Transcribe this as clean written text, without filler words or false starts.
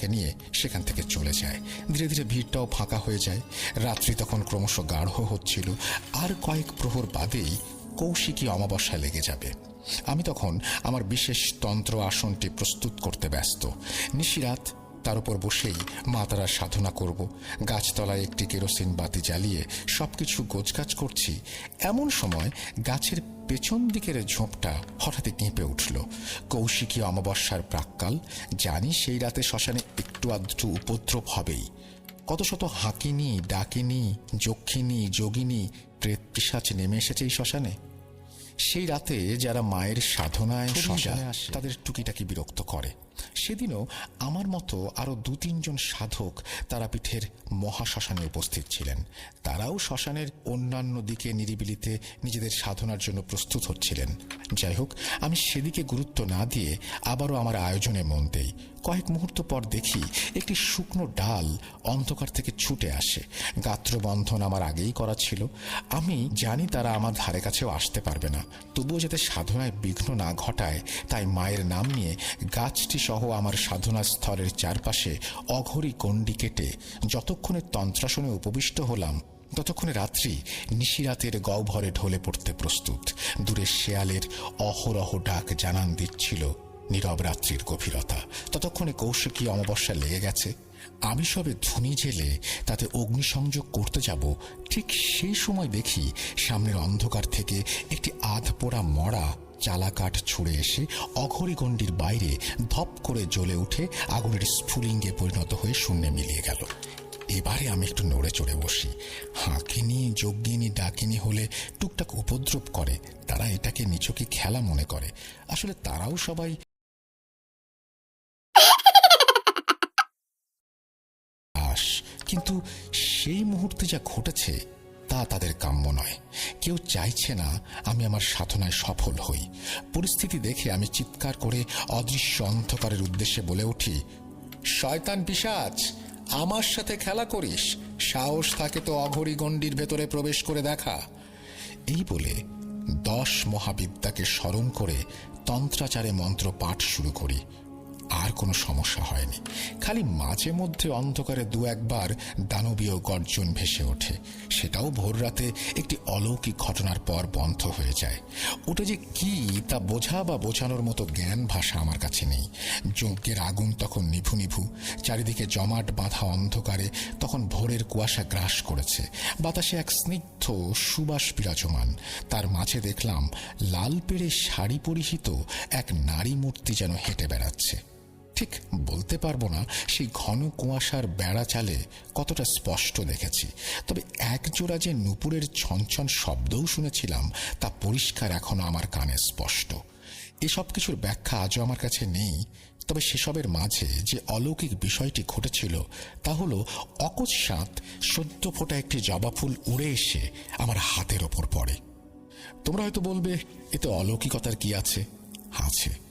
পরিবারকে নিয়ে সেখান থেকে চলে যায়। ধীরে ধীরে ভিড়টাও ফাঁকা হয়ে যায়। রাত্রি তখন ক্রমশ গাঢ় হচ্ছিল। আর কয়েক প্রহর বাদেই কৌশিকী অমাবস্যা লেগে যাবে। আমি তখন আমার বিশেষ তন্ত্র আসনটি প্রস্তুত করতে ব্যস্ত। নিশিরাত তার উপর বসেই মা তারার সাধনা করব। গাছতলায় একটি কেরোসিন বাতি জ্বালিয়ে সবকিছু গোছগাছ করছি। এমন সময় গাছের পেছন দিকের ঝোপটা হঠাৎই কেঁপে উঠল। কৌশিকী অমাবস্যার প্রাক্কাল। জানি সেই রাতে শ্মশানে একটু আধটু উপদ্রব হবেই। কত শত হাঁকিনি, ডাকিনি, যক্ষিণী, যোগিনী, প্রেত পিশাচ নেমে এসেছে এই শ্মশানে। সেই রাতে যারা মায়ের সাধনায় শ্মশানে আসে তাদের টুকিটাকি বিরক্ত করে। সেদিনও আমার মতো আরো ২-৩ জন সাধক তারাপীঠের মহাশ্মশানে উপস্থিত ছিলেন। তারাও শ্মশানের অন্যান্য দিকে নিরিবিলিতে নিজেদের সাধনার জন্য প্রস্তুত হচ্ছিলেন। যাই হোক, আমি সেদিকে গুরুত্ব না দিয়ে আবারও আমার আয়োজনে মন দেই। কয়েক মুহূর্ত পর দেখি একটি শুকনো ডাল অন্ধকার থেকে ছুটে আসে। গাত্রবন্ধন আমার আগেই করা ছিল। আমি জানি তারা আমার ধারে কাছেও আসতে পারবে না, তবুও যাতে সাধনায় বিঘ্ন না ঘটায় তাই মায়ের নাম নিয়ে গাছটি সহ আমার সাধনা স্থলের চারপাশে অঘরী গণ্ডি কেটে যতক্ষণে তন্ত্রাসনে উপবিষ্ট হলাম ততক্ষণে রাত্রি নিশিরাতের গহ্বরে ঢলে পড়তে প্রস্তুত। দূরে শেয়ালের অহরহ ডাক জানান দিচ্ছিল নীরব রাত্রির গভীরতা। ততক্ষণে কৌশিকী অমাবস্যা লেগে গেছে। আমি সবে ধুনি জেলে তাতে অগ্নিসংযোগ করতে যাব, ঠিক সেই সময় দেখি সামনের অন্ধকার থেকে একটি আধপোড়া মরা চালাকাঠ ছুঁড়ে এসে অঘরী গণ্ডির বাইরে ধপ করে জ্বলে উঠে আগুনের স্ফুলিঙ্গে পরিণত হয়ে শূন্যে মিলিয়ে গেল। এবারে আমি একটু নড়ে চড়ে বসি। হাঁকিনি, যজ্ঞিনী, ডাকিনী হলে টুকটাক উপদ্রব করে, তারা এটাকে নিছকই খেলা মনে করে। আসলে তারাও সবাই কিন্তু সেই মুহূর্তে যা ঘটেছে তা তাদের কাম্য নয়। কেউ চাইছে না আমি আমার সাধনায় সফল হই। পরিস্থিতি দেখে আমি চিৎকার করে অদৃশ্য অন্ধকারের উদ্দেশ্যে বলে উঠি, শয়তান পিশাচ, আমার সাথে খেলা করিস? সাহস থাকে তো অঘরী গণ্ডির ভেতরে প্রবেশ করে দেখা। এই বলে 10 মহাবিদ্যাকে স্মরণ করে তন্ত্রাচারে মন্ত্র পাঠ শুরু করি। আর কোনো সমস্যা হয়নি। খালি মাঝে মধ্যে অন্ধকারে ২-১বার দানবীয় গর্জন ভেসে ওঠে। সেটাও ভোর রাতে একটি অলৌকিক ঘটনার পর বন্ধ হয়ে যায়। ওটা যে কি তা বোঝা বা বোঝানোর মতো জ্ঞান ভাষা আমার কাছে নেই। যজ্ঞের আগুন তখন নিভু নিভু। চারিদিকে জমাট বাঁধা অন্ধকারে তখন ভোরের কুয়াশা গ্রাস করেছে। বাতাসে এক স্নিগ্ধ সুবাস বিরাজমান। তার মাঝে দেখলাম লাল পেড়ে শাড়ি পরিহিত এক নারী মূর্তি যেন হেঁটে বেড়াচ্ছে। ঠিক বলতে পারবো না সেই ঘন কুয়াশার বেড়া চালে কতটা স্পষ্ট দেখেছি, তবে একজোড়া যে নুপুরের ছনছন শব্দও শুনেছিলাম তা পরিষ্কার এখনো আমার কানে স্পষ্ট। এসব কিছুর ব্যাখ্যা আজও আমার কাছে নেই, তবে সেসবের মাঝে যে অলৌকিক বিষয়টি ঘটেছিল তা হল অকস্মাৎ সদ্য ফোটা একটি জবা ফুল উড়ে এসে আমার হাতের ওপর পড়ে। তোমরা হয়তো বলবে, এতে অলৌকিকতার কি আছে? আছে।